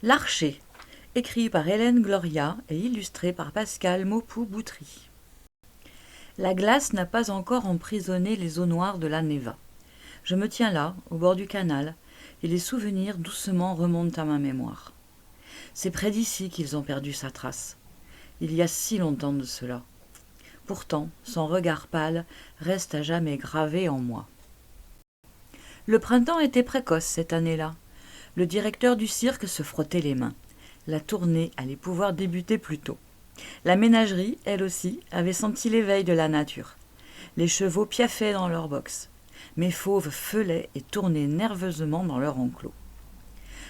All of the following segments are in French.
L'Archer, écrit par Hélène Gloria et illustré par Pascal Maupoux-Boutry. La glace n'a pas encore emprisonné les eaux noires de la Neva. Je me tiens là, au bord du canal, et les souvenirs doucement remontent à ma mémoire. C'est près d'ici qu'ils ont perdu sa trace. Il y a si longtemps de cela. Pourtant, son regard pâle reste à jamais gravé en moi. Le printemps était précoce cette année-là. Le directeur du cirque se frottait les mains. La tournée allait pouvoir débuter plus tôt. La ménagerie, elle aussi, avait senti l'éveil de la nature. Les chevaux piaffaient dans leur box. Mes fauves feulaient et tournaient nerveusement dans leur enclos.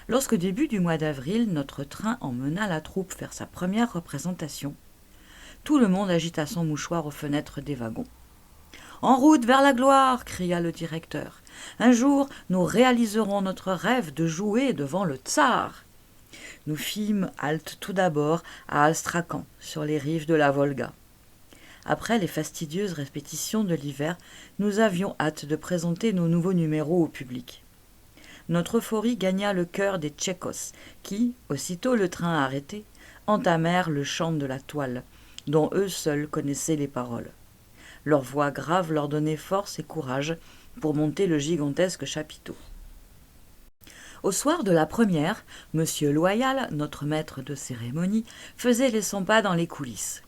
Lorsqu'au début du mois d'avril, notre train emmena la troupe vers sa première représentation, tout le monde agita son mouchoir aux fenêtres des wagons. « En route vers la gloire !» cria le directeur. « Un jour, nous réaliserons notre rêve de jouer devant le tsar !» Nous fîmes halte tout d'abord à Astrakhan, sur les rives de la Volga. Après les fastidieuses répétitions de l'hiver, nous avions hâte de présenter nos nouveaux numéros au public. Notre euphorie gagna le cœur des Tchécos, qui, aussitôt le train arrêté, entamèrent le chant de la toile, dont eux seuls connaissaient les paroles. Leur voix grave leur donnait force et courage pour monter le gigantesque chapiteau. Au soir de la première, M. Loyal, notre maître de cérémonie, faisait les 100 pas dans les coulisses.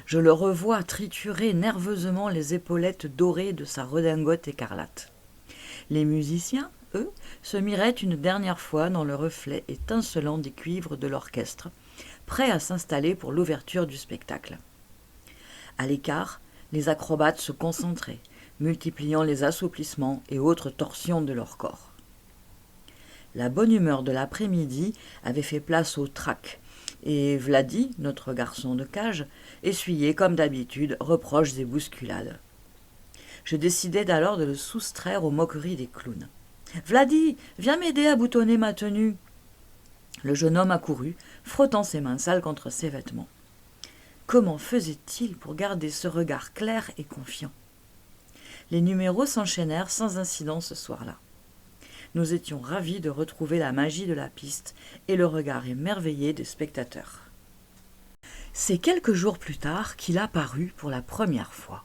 Je le revois triturer nerveusement les épaulettes dorées de sa redingote écarlate. Les musiciens, eux, se miraient une dernière fois dans le reflet étincelant des cuivres de l'orchestre, prêts à s'installer pour l'ouverture du spectacle. À l'écart, les acrobates se concentraient, multipliant les assouplissements et autres torsions de leur corps. La bonne humeur de l'après-midi avait fait place au trac, et Vladi, notre garçon de cage, essuyait comme d'habitude reproches et bousculades. Je décidai alors de le soustraire aux moqueries des clowns. « Vladi, viens m'aider à boutonner ma tenue !» Le jeune homme accourut, frottant ses mains sales contre ses vêtements. Comment faisait-il pour garder ce regard clair et confiant? Les numéros s'enchaînèrent sans incident ce soir-là. Nous étions ravis de retrouver la magie de la piste et le regard émerveillé des spectateurs. C'est quelques jours plus tard qu'il apparut pour la première fois.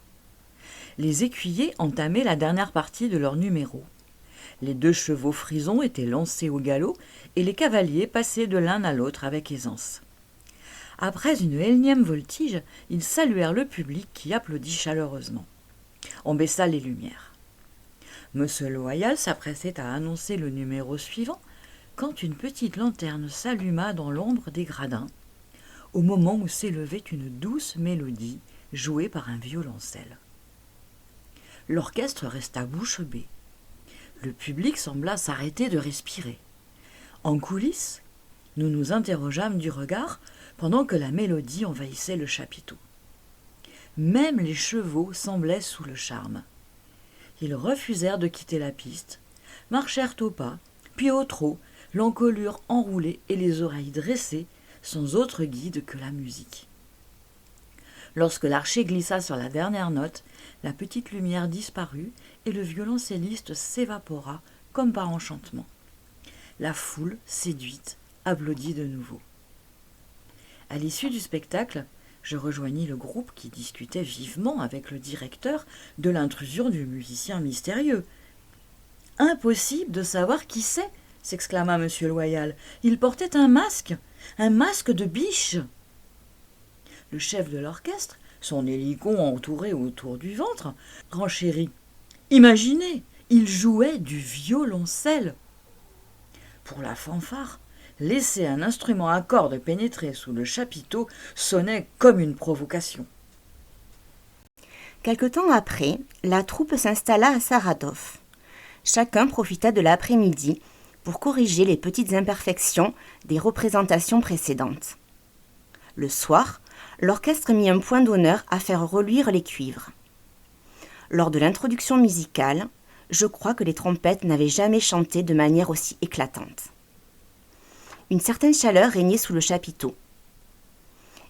Les écuyers entamaient la dernière partie de leur numéro. Les 2 chevaux frisons étaient lancés au galop et les cavaliers passaient de l'un à l'autre avec aisance. Après une énième voltige, ils saluèrent le public qui applaudit chaleureusement. On baissa les lumières. Monsieur Loyal s'apprêtait à annoncer le numéro suivant quand une petite lanterne s'alluma dans l'ombre des gradins, au moment où s'élevait une douce mélodie jouée par un violoncelle. L'orchestre resta bouche bée. Le public sembla s'arrêter de respirer. En coulisses, nous nous interrogeâmes du regard pendant que la mélodie envahissait le chapiteau. Même les chevaux semblaient sous le charme. Ils refusèrent de quitter la piste, marchèrent au pas, puis au trot, l'encolure enroulée et les oreilles dressées, sans autre guide que la musique. Lorsque l'archer glissa sur la dernière note, la petite lumière disparut et le violoncelliste s'évapora comme par enchantement. La foule, séduite, applaudit de nouveau. À l'issue du spectacle, je rejoignis le groupe qui discutait vivement avec le directeur de l'intrusion du musicien mystérieux. « Impossible de savoir qui c'est !» s'exclama M. Loyal. « Il portait un masque de biche !» Le chef de l'orchestre, son hélicon entouré autour du ventre, renchérit. « Imaginez, il jouait du violoncelle !» Pour la fanfare, laisser un instrument à cordes pénétrer sous le chapiteau sonnait comme une provocation. Quelque temps après, la troupe s'installa à Saratov. Chacun profita de l'après-midi pour corriger les petites imperfections des représentations précédentes. Le soir, l'orchestre mit un point d'honneur à faire reluire les cuivres. Lors de l'introduction musicale, je crois que les trompettes n'avaient jamais chanté de manière aussi éclatante. Une certaine chaleur régnait sous le chapiteau.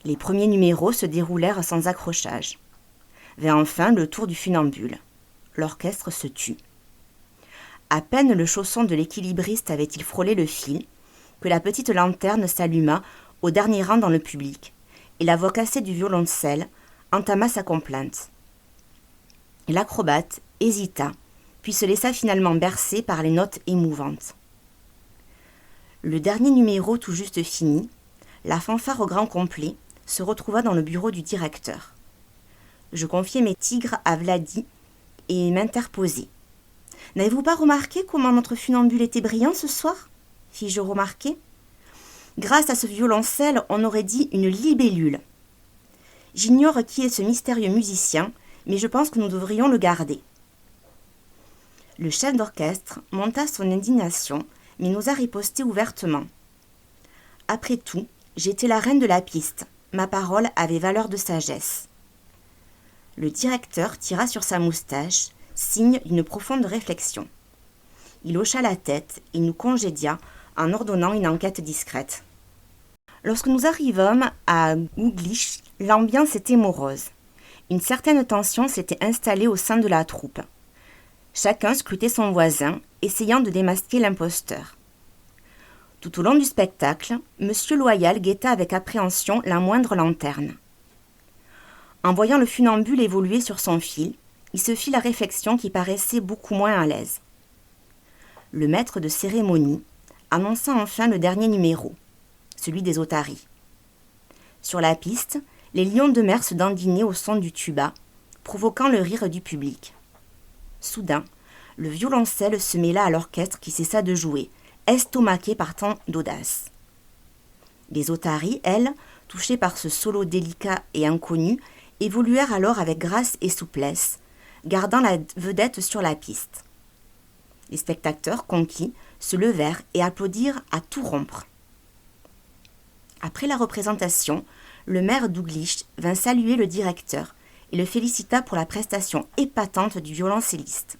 Les premiers numéros se déroulèrent sans accrochage. Vint enfin le tour du funambule. L'orchestre se tut. À peine le chausson de l'équilibriste avait-il frôlé le fil que la petite lanterne s'alluma au dernier rang dans le public, et la voix cassée du violoncelle entama sa complainte. L'acrobate hésita, puis se laissa finalement bercer par les notes émouvantes. Le dernier numéro tout juste fini, la fanfare au grand complet se retrouva dans le bureau du directeur. Je confiai mes tigres à Vladi et m'interposai. « N'avez-vous pas remarqué comment notre funambule était brillant ce soir ?» fis-je remarquer. « Grâce à ce violoncelle, on aurait dit une libellule. J'ignore qui est ce mystérieux musicien, mais je pense que nous devrions le garder. » Le chef d'orchestre monta son indignation, mais n'osa riposter ouvertement. Après tout, j'étais la reine de la piste. Ma parole avait valeur de sagesse. Le directeur tira sur sa moustache, signe d'une profonde réflexion. Il hocha la tête et nous congédia en ordonnant une enquête discrète. Lorsque nous arrivâmes à Gouglich, l'ambiance était morose. Une certaine tension s'était installée au sein de la troupe. Chacun scrutait son voisin, essayant de démasquer l'imposteur. Tout au long du spectacle, M. Loyal guetta avec appréhension la moindre lanterne. En voyant le funambule évoluer sur son fil, il se fit la réflexion qui paraissait beaucoup moins à l'aise. Le maître de cérémonie annonça enfin le dernier numéro, celui des otaries. Sur la piste, les lions de mer se dandinaient au son du tuba, provoquant le rire du public. Soudain, le violoncelle se mêla à l'orchestre qui cessa de jouer, estomaqué par tant d'audace. Les otaries, elles, touchées par ce solo délicat et inconnu, évoluèrent alors avec grâce et souplesse, gardant la vedette sur la piste. Les spectateurs, conquis, se levèrent et applaudirent à tout rompre. Après la représentation, le maire Douglich vint saluer le directeur et le félicita pour la prestation épatante du violoncelliste.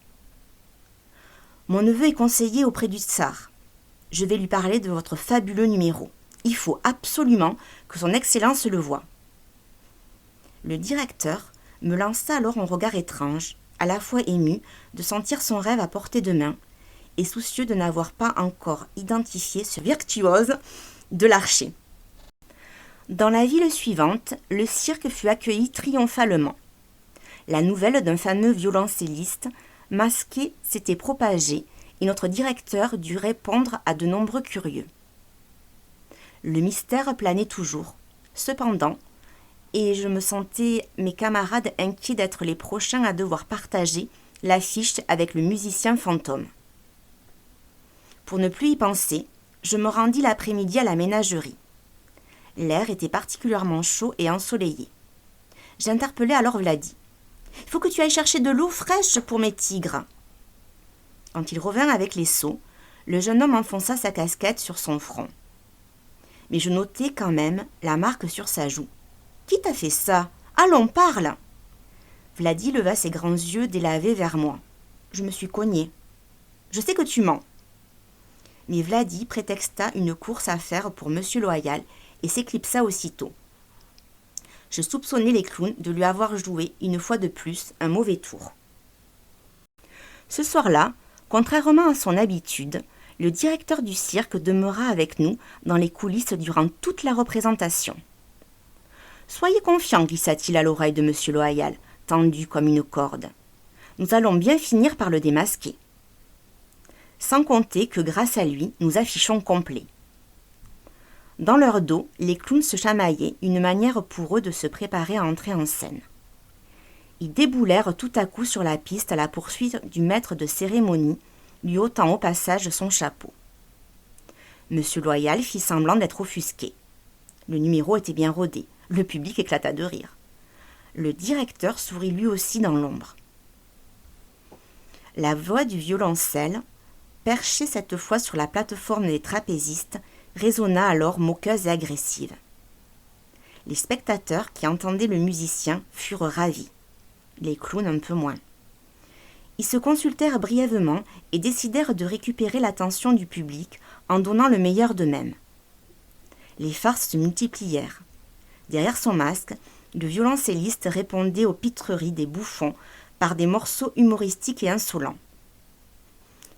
« Mon neveu est conseiller auprès du tsar. Je vais lui parler de votre fabuleux numéro. Il faut absolument que son Excellence le voie. » Le directeur me lança alors un regard étrange, à la fois ému de sentir son rêve à portée de main et soucieux de n'avoir pas encore identifié ce virtuose de l'archer. Dans la ville suivante, le cirque fut accueilli triomphalement. La nouvelle d'un fameux violoncelliste masqué s'était propagée et notre directeur dut répondre à de nombreux curieux. Le mystère planait toujours. Cependant, et je me sentais mes camarades inquiets d'être les prochains à devoir partager l'affiche avec le musicien fantôme. Pour ne plus y penser, je me rendis l'après-midi à la ménagerie. L'air était particulièrement chaud et ensoleillé. J'interpellai alors Vladi. « Il faut que tu ailles chercher de l'eau fraîche pour mes tigres. » Quand il revint avec les seaux, le jeune homme enfonça sa casquette sur son front. Mais je notai quand même la marque sur sa joue. « Qui t'a fait ça? Allons, parle !» Vladi leva ses grands yeux délavés vers moi. Je me suis cognée. « Je sais que tu mens. » Mais Vladi prétexta une course à faire pour M. Loyal et s'éclipsa aussitôt. Je soupçonnais les clowns de lui avoir joué, une fois de plus, un mauvais tour. Ce soir-là, contrairement à son habitude, le directeur du cirque demeura avec nous dans les coulisses durant toute la représentation. « Soyez confiants, glissa-t-il à l'oreille de M. Loyal, tendu comme une corde. Nous allons bien finir par le démasquer. » Sans compter que grâce à lui, nous affichons complet. Dans leur dos, les clowns se chamaillaient, une manière pour eux de se préparer à entrer en scène. Ils déboulèrent tout à coup sur la piste à la poursuite du maître de cérémonie, lui ôtant au passage son chapeau. M. Loyal fit semblant d'être offusqué. Le numéro était bien rodé, le public éclata de rire. Le directeur sourit lui aussi dans l'ombre. La voix du violoncelle, perchée cette fois sur la plateforme des trapézistes, résonna alors moqueuse et agressive. Les spectateurs qui entendaient le musicien furent ravis, les clowns un peu moins. Ils se consultèrent brièvement et décidèrent de récupérer l'attention du public en donnant le meilleur d'eux-mêmes. Les farces se multiplièrent. Derrière son masque, le violoncelliste répondait aux pitreries des bouffons par des morceaux humoristiques et insolents.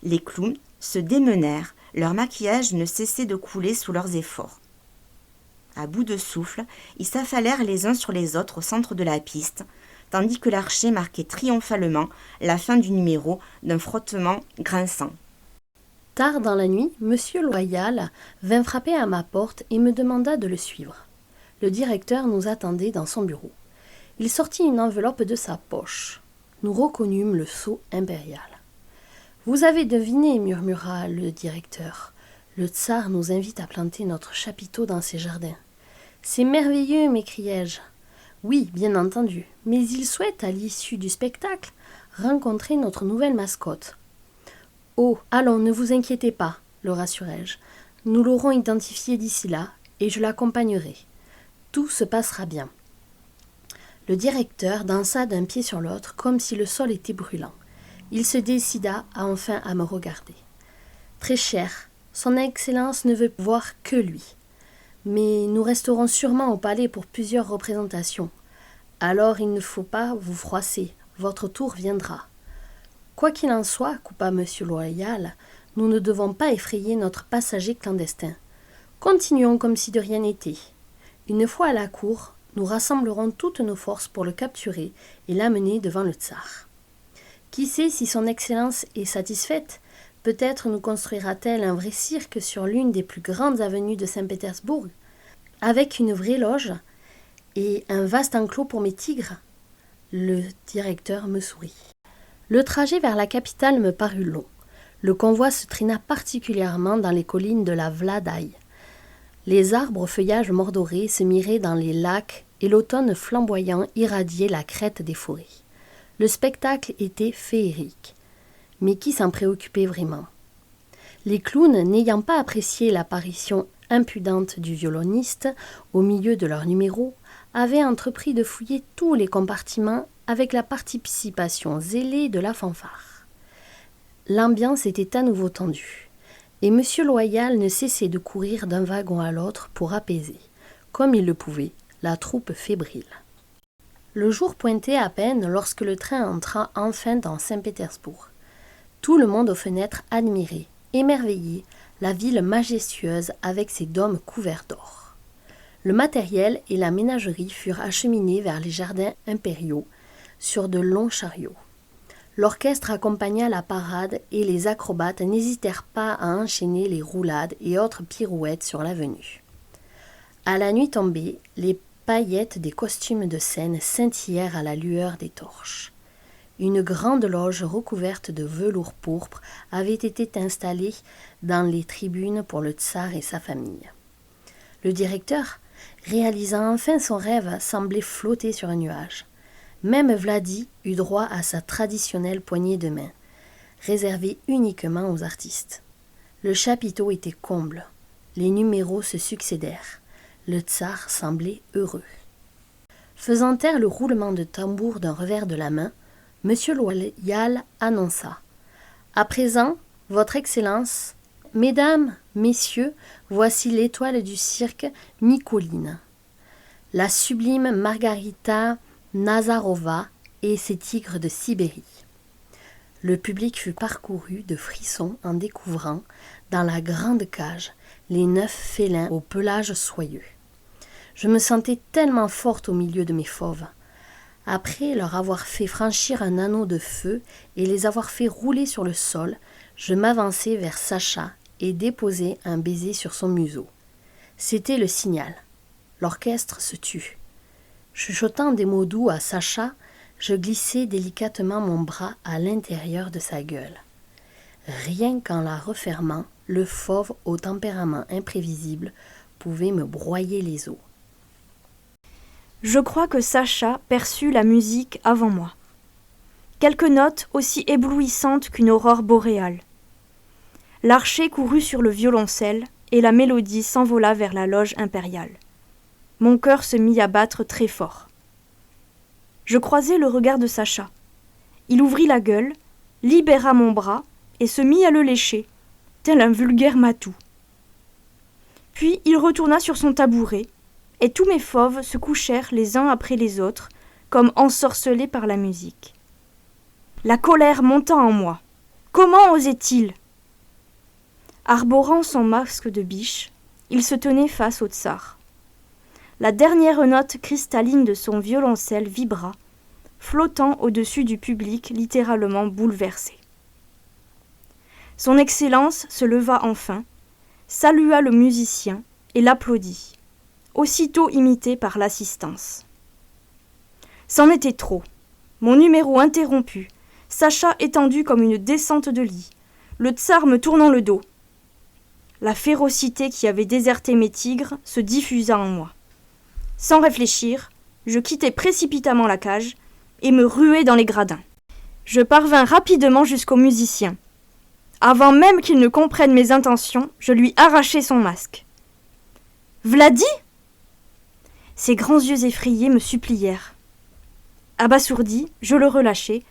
Les clowns se démenèrent, Leur maquillage ne cessait de couler sous leurs efforts. À bout de souffle, ils s'affalèrent les uns sur les autres au centre de la piste, tandis que l'archer marquait triomphalement la fin du numéro d'un frottement grinçant. Tard dans la nuit, Monsieur Loyal vint frapper à ma porte et me demanda de le suivre. Le directeur nous attendait dans son bureau. Il sortit une enveloppe de sa poche. Nous reconnûmes le sceau impérial. « Vous avez deviné, murmura le directeur. Le tsar nous invite à planter notre chapiteau dans ses jardins. C'est merveilleux, m'écriai-je. Oui, bien entendu, mais il souhaite, à l'issue du spectacle, rencontrer notre nouvelle mascotte. Oh, allons, ne vous inquiétez pas, le rassurai-je. Nous l'aurons identifié d'ici là, et je l'accompagnerai. Tout se passera bien. Le directeur dansa d'un pied sur l'autre, comme si le sol était brûlant. Il se décida enfin à me regarder. Très cher, son Excellence ne veut voir que lui. Mais nous resterons sûrement au palais pour plusieurs représentations. Alors il ne faut pas vous froisser, votre tour viendra. Quoi qu'il en soit, coupa Monsieur Loyal, nous ne devons pas effrayer notre passager clandestin. Continuons comme si de rien n'était. Une fois à la cour, nous rassemblerons toutes nos forces pour le capturer et l'amener devant le tsar. Qui sait si son Excellence est satisfaite? Peut-être nous construira-t-elle un vrai cirque sur l'une des plus grandes avenues de Saint-Pétersbourg, avec une vraie loge et un vaste enclos pour mes tigres. Le directeur me sourit. Le trajet vers la capitale me parut long. Le convoi se traîna particulièrement dans les collines de la Vladaï. Les arbres au feuillage mordoré se miraient dans les lacs et l'automne flamboyant irradiait la crête des forêts. Le spectacle était féerique. Mais qui s'en préoccupait vraiment? Les clowns, n'ayant pas apprécié l'apparition impudente du violoniste au milieu de leur numéro, avaient entrepris de fouiller tous les compartiments avec la participation zélée de la fanfare. L'ambiance était à nouveau tendue, et Monsieur Loyal ne cessait de courir d'un wagon à l'autre pour apaiser, comme il le pouvait, la troupe fébrile. Le jour pointait à peine lorsque le train entra enfin dans Saint-Pétersbourg. Tout le monde aux fenêtres admirait, émerveillé, la ville majestueuse avec ses dômes couverts d'or. Le matériel et la ménagerie furent acheminés vers les jardins impériaux sur de longs chariots. L'orchestre accompagna la parade et les acrobates n'hésitèrent pas à enchaîner les roulades et autres pirouettes sur l'avenue. À la nuit tombée, les paillettes des costumes de scène scintillèrent à la lueur des torches. Une grande loge recouverte de velours pourpre avait été installée dans les tribunes pour le tsar et sa famille. Le directeur, réalisant enfin son rêve, semblait flotter sur un nuage. Même Vladi eut droit à sa traditionnelle poignée de main, réservée uniquement aux artistes. Le chapiteau était comble. Les numéros se succédèrent. Le tsar semblait heureux. Faisant taire le roulement de tambour d'un revers de la main, Monsieur Loyal annonça « À présent, Votre Excellence, Mesdames, Messieurs, voici l'étoile du cirque Mikoline, la sublime Margarita Nazarova et ses tigres de Sibérie. » Le public fut parcouru de frissons en découvrant, dans la grande cage, les 9 félins au pelage soyeux. Je me sentais tellement forte au milieu de mes fauves. Après leur avoir fait franchir un anneau de feu et les avoir fait rouler sur le sol, je m'avançai vers Sacha et déposai un baiser sur son museau. C'était le signal. L'orchestre se tut. Chuchotant des mots doux à Sacha, je glissai délicatement mon bras à l'intérieur de sa gueule. Rien qu'en la refermant, le fauve au tempérament imprévisible pouvait me broyer les os. Je crois que Sacha perçut la musique avant moi. Quelques notes aussi éblouissantes qu'une aurore boréale. L'archer courut sur le violoncelle et la mélodie s'envola vers la loge impériale. Mon cœur se mit à battre très fort. Je croisai le regard de Sacha. Il ouvrit la gueule, libéra mon bras et se mit à le lécher, tel un vulgaire matou. Puis il retourna sur son tabouret, et tous mes fauves se couchèrent les uns après les autres, comme ensorcelés par la musique. La colère monta en moi. Comment osait-il? Arborant son masque de biche, il se tenait face au tsar. La dernière note cristalline de son violoncelle vibra, flottant au-dessus du public littéralement bouleversé. Son Excellence se leva enfin, salua le musicien et l'applaudit, aussitôt imité par l'assistance. C'en était trop. Mon numéro interrompu, Sacha étendu comme une descente de lit, le tsar me tournant le dos. La férocité qui avait déserté mes tigres se diffusa en moi. Sans réfléchir, je quittai précipitamment la cage et me ruai dans les gradins. Je parvins rapidement jusqu'au musicien. Avant même qu'il ne comprenne mes intentions, je lui arrachai son masque. « Vladi !» Ses grands yeux effrayés me supplièrent. Abasourdi, je le relâchai,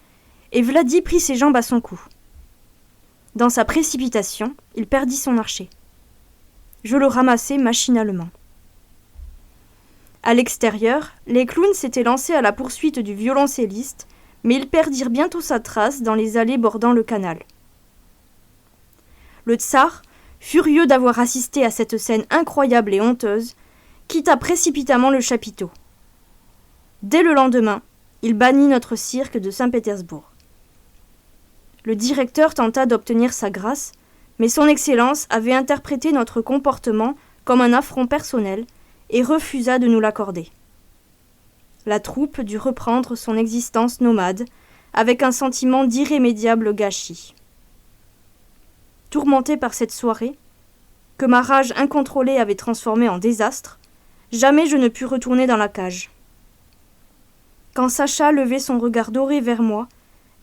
et Vladi prit ses jambes à son cou. Dans sa précipitation, il perdit son archet. Je le ramassai machinalement. À l'extérieur, les clowns s'étaient lancés à la poursuite du violoncelliste, mais ils perdirent bientôt sa trace dans les allées bordant le canal. Le tsar, furieux d'avoir assisté à cette scène incroyable et honteuse, quitta précipitamment le chapiteau. Dès le lendemain, il bannit notre cirque de Saint-Pétersbourg. Le directeur tenta d'obtenir sa grâce, mais son Excellence avait interprété notre comportement comme un affront personnel et refusa de nous l'accorder. La troupe dut reprendre son existence nomade avec un sentiment d'irrémédiable gâchis. Tourmenté par cette soirée, que ma rage incontrôlée avait transformée en désastre, jamais je ne pus retourner dans la cage. Quand Sacha levait son regard doré vers moi,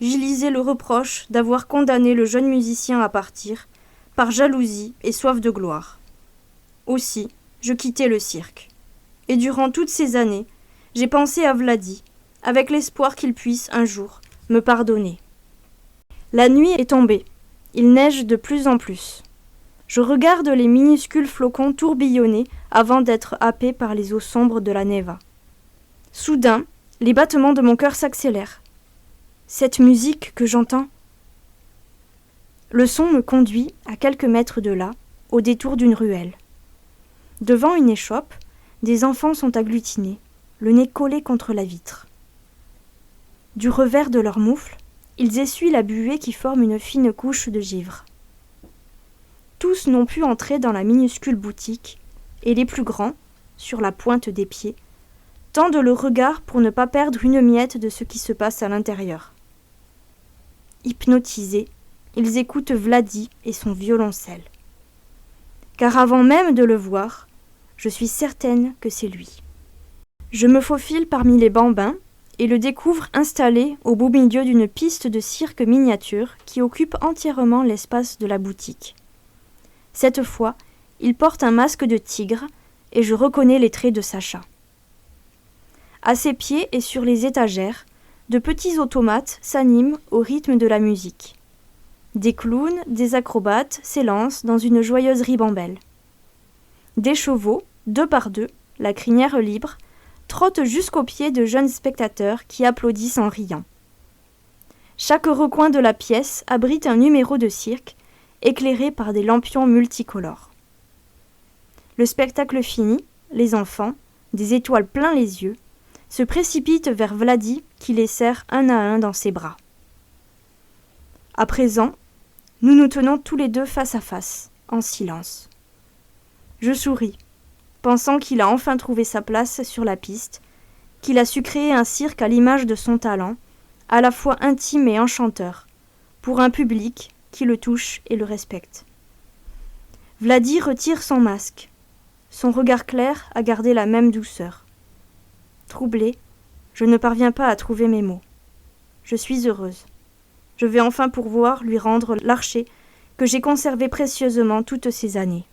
j'y lisais le reproche d'avoir condamné le jeune musicien à partir, par jalousie et soif de gloire. Aussi, je quittai le cirque. Et durant toutes ces années, j'ai pensé à Vladi, avec l'espoir qu'il puisse, un jour, me pardonner. La nuit est tombée. Il neige de plus en plus. Je regarde les minuscules flocons tourbillonner avant d'être happés par les eaux sombres de la Neva. Soudain, les battements de mon cœur s'accélèrent. Cette musique que j'entends. Le son me conduit, à quelques mètres de là, au détour d'une ruelle. Devant une échoppe, des enfants sont agglutinés, le nez collé contre la vitre. Du revers de leurs moufles, ils essuient la buée qui forme une fine couche de givre. Tous n'ont pu entrer dans la minuscule boutique, et les plus grands, sur la pointe des pieds, tendent le regard pour ne pas perdre une miette de ce qui se passe à l'intérieur. Hypnotisés, ils écoutent Vladi et son violoncelle. Car avant même de le voir, je suis certaine que c'est lui. Je me faufile parmi les bambins et le découvre installé au beau milieu d'une piste de cirque miniature qui occupe entièrement l'espace de la boutique. Cette fois, il porte un masque de tigre et je reconnais les traits de Sacha. À ses pieds et sur les étagères, de petits automates s'animent au rythme de la musique. Des clowns, des acrobates s'élancent dans une joyeuse ribambelle. Des chevaux, 2 par 2, la crinière libre, trottent jusqu'aux pieds de jeunes spectateurs qui applaudissent en riant. Chaque recoin de la pièce abrite un numéro de cirque, éclairé par des lampions multicolores. Le spectacle fini, les enfants, des étoiles plein les yeux, se précipitent vers Vladi qui les serre un à un dans ses bras. À présent, nous nous tenons tous les deux face à face, en silence. Je souris, pensant qu'il a enfin trouvé sa place sur la piste, qu'il a su créer un cirque à l'image de son talent, à la fois intime et enchanteur, pour un public qui le touche et le respecte. Vladi retire son masque. Son regard clair a gardé la même douceur. Troublée, je ne parviens pas à trouver mes mots. Je suis heureuse. Je vais enfin pouvoir lui rendre l'archet que j'ai conservé précieusement toutes ces années.